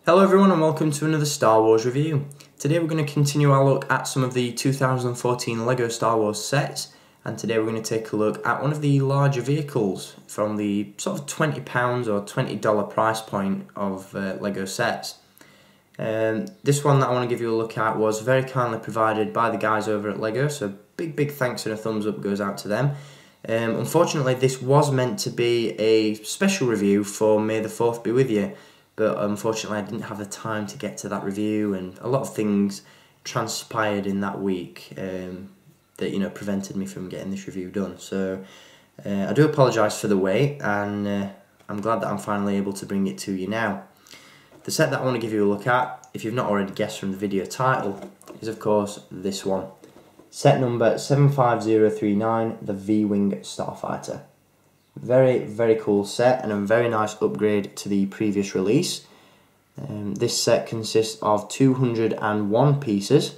Hello everyone and welcome to another Star Wars review. Today we're going to continue our look at some of the 2014 LEGO Star Wars sets, and today we're going to take a look at one of the larger vehicles from the sort of £20 or $20 price point of LEGO sets. This one that I want to give you a look at was very kindly provided by the guys over at LEGO, so big thanks and a thumbs up goes out to them. Unfortunately this was meant to be a special review for May the 4th be with you, but unfortunately I didn't have the time to get to that review, and a lot of things transpired in that week that prevented me from getting this review done. So I do apologise for the wait, and I'm glad that I'm finally able to bring it to you now. The set that I want to give you a look at, if you've not already guessed from the video title, is of course this one. Set number 75039, the V-Wing Starfighter. Very cool set and a very nice upgrade to the previous release. This set consists of 201 pieces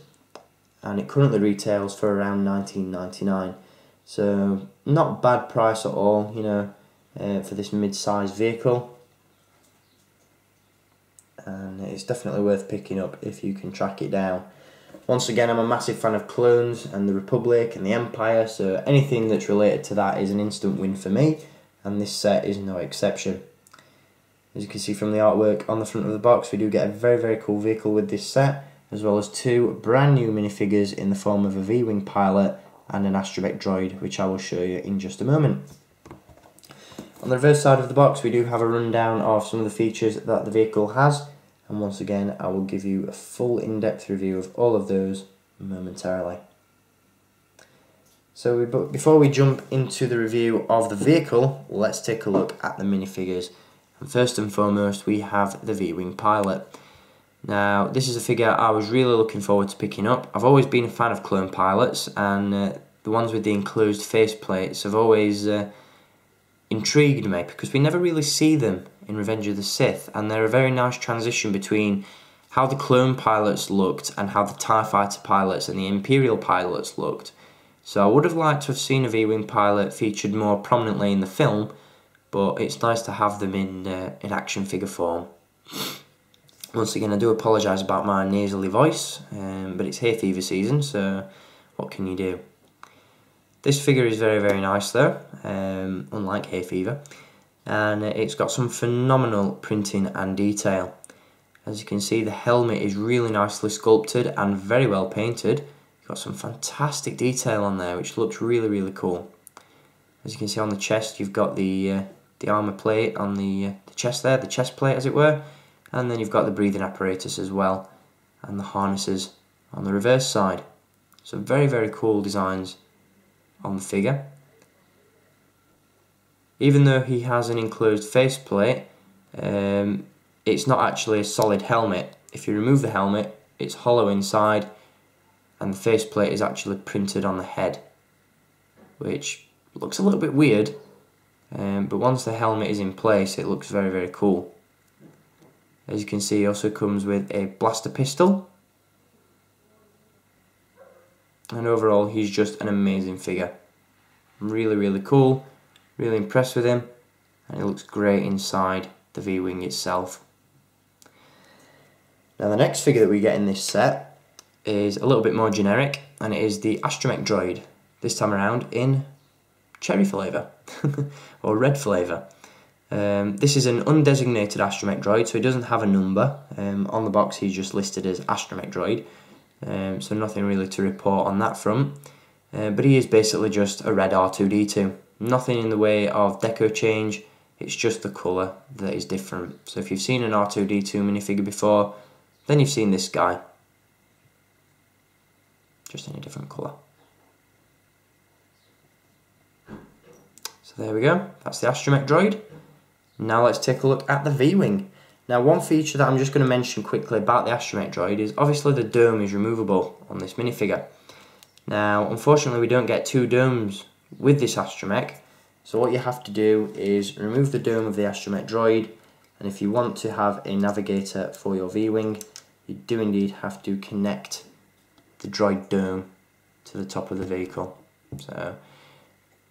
and it currently retails for around $19.99. So not bad price at all, for this mid-sized vehicle. And it's definitely worth picking up if you can track it down. Once again, I'm a massive fan of clones and the Republic and the Empire, so anything that's related to that is an instant win for me, and this set is no exception. As you can see from the artwork on the front of the box, we do get a very cool vehicle with this set, as well as two brand new minifigures in the form of a V-Wing pilot and an Astromech Droid, which I will show you in just a moment. On the reverse side of the box, we do have a rundown of some of the features that the vehicle has, and once again I will give you a full in-depth review of all of those momentarily. So before we jump into the review of the vehicle, let's take a look at the minifigures. And first and foremost we have the V-Wing pilot. Now this is a figure I was really looking forward to picking up. I've always been a fan of clone pilots, and the ones with the enclosed faceplates have always intrigued me because we never really see them in Revenge of the Sith, and they're a very nice transition between how the clone pilots looked and how the TIE Fighter pilots and the Imperial pilots looked. So I would have liked to have seen a V-Wing pilot featured more prominently in the film, but it's nice to have them in action figure form. Once again, I do apologise about my nasally voice, but it's hay fever season, so what can you do? This figure is very nice though, unlike hay fever, and it's got some phenomenal printing and detail. As you can see, the helmet is really nicely sculpted and very well painted. You've got some fantastic detail on there which looks really cool. As you can see on the chest, you've got the armour plate on the chest there, the chest plate as it were, and then you've got the breathing apparatus as well, and the harnesses on the reverse side. So very cool designs on the figure. Even though he has an enclosed faceplate, it's not actually a solid helmet. If you remove the helmet, it's hollow inside, and the faceplate is actually printed on the head, which looks a little bit weird, but once the helmet is in place it looks very cool. As you can see, he also comes with a blaster pistol, and overall he's just an amazing figure. Really cool. Really impressed with him, and it looks great inside the V-Wing itself. Now the next figure that we get in this set is a little bit more generic, and it is the Astromech Droid, this time around in cherry flavour, or red flavour. This is an undesignated Astromech Droid, so he doesn't have a number. On the box he's just listed as Astromech Droid, so nothing really to report on that front. But he is basically just a red R2-D2. Nothing in the way of deco change, it's just the colour that is different. So if you've seen an R2-D2 minifigure before, then you've seen this guy, just in a different colour. So there we go, that's the Astromech Droid. Now let's take a look at the V-Wing. Now one feature that I'm just going to mention quickly about the Astromech Droid is obviously the dome is removable on this minifigure. Now unfortunately we don't get two domes with this Astromech, so what you have to do is remove the dome of the Astromech Droid, and if you want to have a navigator for your V-Wing, you do indeed have to connect the droid dome to the top of the vehicle. So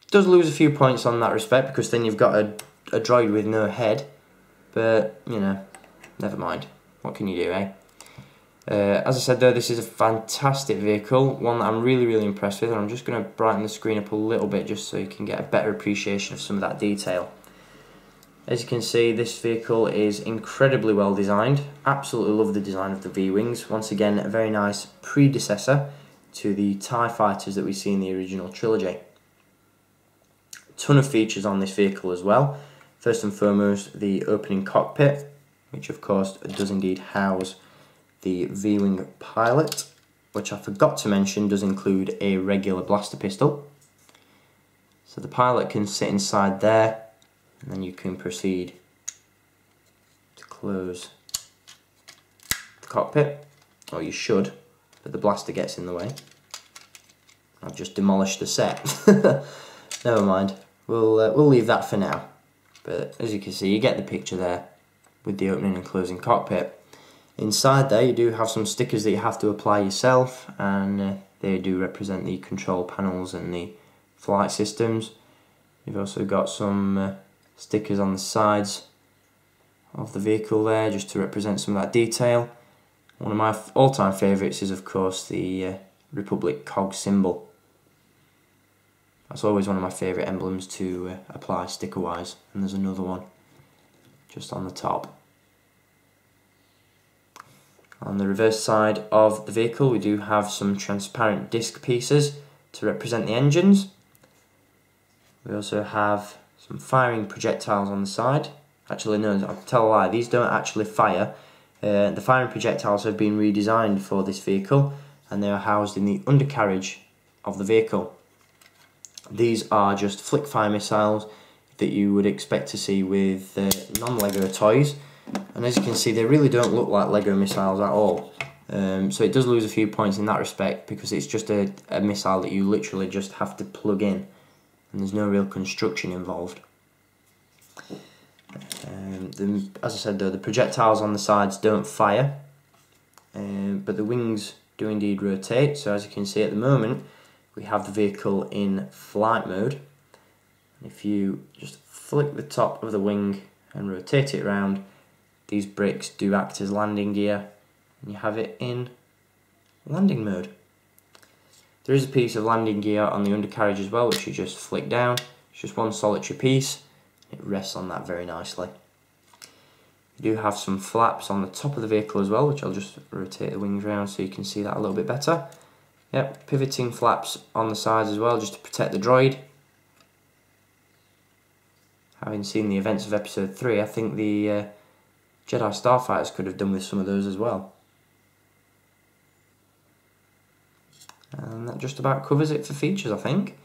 it does lose a few points on that respect, because then you've got a droid with no head, but never mind. What can you do, eh? As I said though, this is a fantastic vehicle, one that I'm really impressed with, and I'm just going to brighten the screen up a little bit just so you can get a better appreciation of some of that detail. As you can see, this vehicle is incredibly well designed. Absolutely love the design of the V-Wings. Once again, a very nice predecessor to the TIE fighters that we see in the original trilogy. Ton of features on this vehicle as well. First and foremost, the opening cockpit, which of course does indeed house the V-Wing pilot, which I forgot to mention does include a regular blaster pistol. So the pilot can sit inside there, and then you can proceed to close the cockpit, or you should, but the blaster gets in the way. I've just demolished the set. Never mind, we'll leave that for now. But as you can see, you get the picture there with the opening and closing cockpit. Inside there you do have some stickers that you have to apply yourself, and they do represent the control panels and the flight systems. You've also got some stickers on the sides of the vehicle there just to represent some of that detail. One of my all-time favourites is of course the Republic cog symbol. That's always one of my favourite emblems to apply sticker wise, and there's another one just on the top. On the reverse side of the vehicle we do have some transparent disc pieces to represent the engines. We also have some firing projectiles on the side. Actually no, I'll tell a lie, these don't actually fire. The firing projectiles have been redesigned for this vehicle, and they are housed in the undercarriage of the vehicle. These are just flick fire missiles that you would expect to see with non-Lego toys, and as you can see they really don't look like Lego missiles at all. So it does lose a few points in that respect because it's just a missile that you literally just have to plug in, and there's no real construction involved. As I said though, the projectiles on the sides don't fire, but the wings do indeed rotate. So as you can see at the moment we have the vehicle in flight mode. If you just flick the top of the wing and rotate it around, these bricks do act as landing gear, and you have it in landing mode. There is a piece of landing gear on the undercarriage as well, which you just flick down. It's just one solitary piece. It rests on that very nicely. You do have some flaps on the top of the vehicle as well, which I'll just rotate the wings around so you can see that a little bit better. Yep, pivoting flaps on the sides as well, just to protect the droid. Having seen the events of Episode 3, I think the Jedi Starfighters could have done with some of those as well. And that just about covers it for features, I think.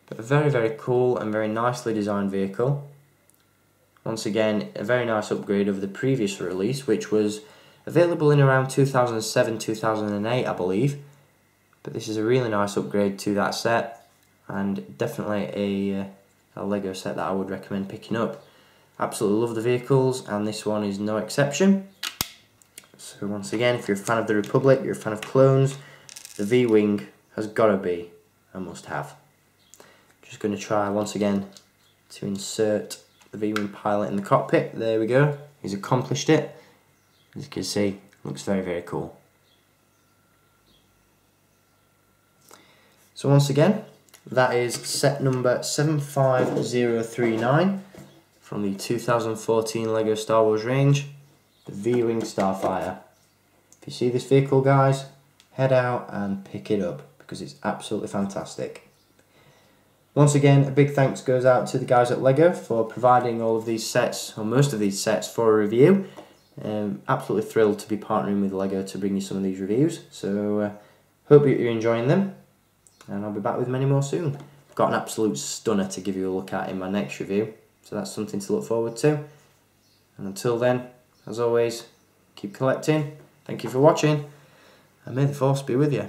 But a very cool and very nicely designed vehicle. Once again, a very nice upgrade of the previous release, which was available in around 2007-2008, I believe. But this is a really nice upgrade to that set, and definitely a Lego set that I would recommend picking up. Absolutely love the vehicles, and this one is no exception. So once again, if you're a fan of the Republic, you're a fan of clones, the V-Wing has got to be a must-have. Just going to try once again to insert the V-Wing pilot in the cockpit. There we go, he's accomplished it. As you can see, looks very cool. So once again, that is set number 75039 from the 2014 LEGO Star Wars range, the V-Wing Starfighter. If you see this vehicle, guys, head out and pick it up because it's absolutely fantastic. Once again, a big thanks goes out to the guys at LEGO for providing all of these sets, or most of these sets, for a review. Absolutely thrilled to be partnering with LEGO to bring you some of these reviews. So hope you're enjoying them, and I'll be back with many more soon. I've got an absolute stunner to give you a look at in my next review, so that's something to look forward to. And until then, as always, keep collecting. Thank you for watching, and may the Force be with you.